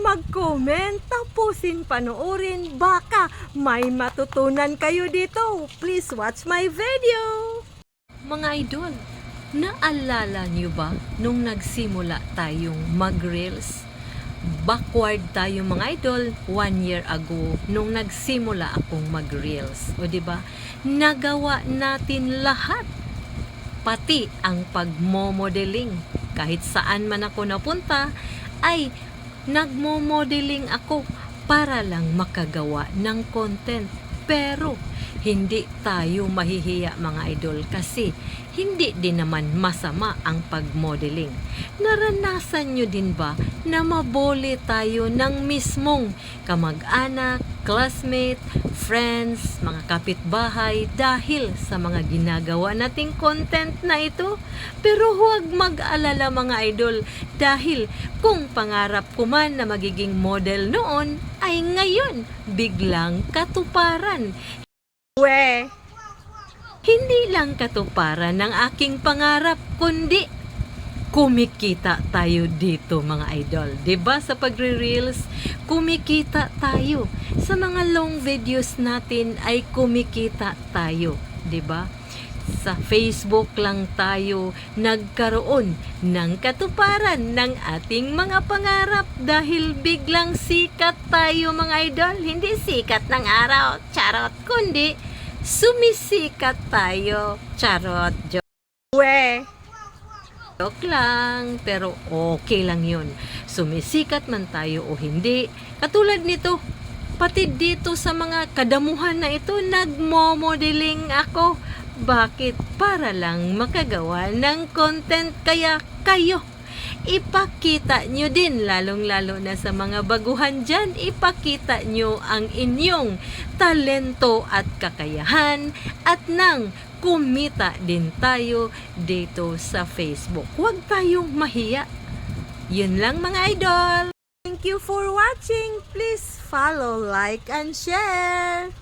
mag-comment, tapusin panoorin, baka may matutunan kayo dito. Please watch my video. Mga idol, naalala niyo ba nung nagsimula tayong mag-reels? Backward tayo mga idol, 1 year ago nung nagsimula akong mag-reels. O diba? Nagawa natin lahat. Pati ang pagmo-modeling. Kahit saan man ako napunta, ay nagmo-modeling ako para lang makagawa ng content. Pero hindi tayo mahihiya mga idol kasi hindi din naman masama ang pag-modeling. Naranasan nyo din ba na mabole tayo ng mismong kamag-anak, classmate, friends, mga kapitbahay dahil sa mga ginagawa nating content na ito? Pero huwag mag-alala mga idol dahil kung pangarap ko man na magiging model noon ay ngayon biglang katuparan. Hindi lang katuparan ng aking pangarap, kundi kumikita tayo dito mga idol. 'Di ba sa pagre-reels, kumikita tayo. Sa mga long videos natin ay kumikita tayo, 'di ba? Sa Facebook lang tayo nagkaroon ng katuparan ng ating mga pangarap dahil biglang sikat tayo mga idol. Hindi sikat ng araw, charot, kundi sumisikat tayo, charot, joke. Joke lang, pero okay lang yun. Sumisikat man tayo o hindi. Katulad nito, pati dito sa mga kadamuhan na ito, nagmo-modeling ako. Bakit? Para lang makagawa ng content. Kaya kayo, ipakita nyo din, lalong-lalo na sa mga baguhan dyan, ipakita nyo ang inyong talento at kakayahan at nang kumita din tayo dito sa Facebook. Huwag tayong mahiya. Yun lang mga idol. Thank you for watching. Please follow, like, and share.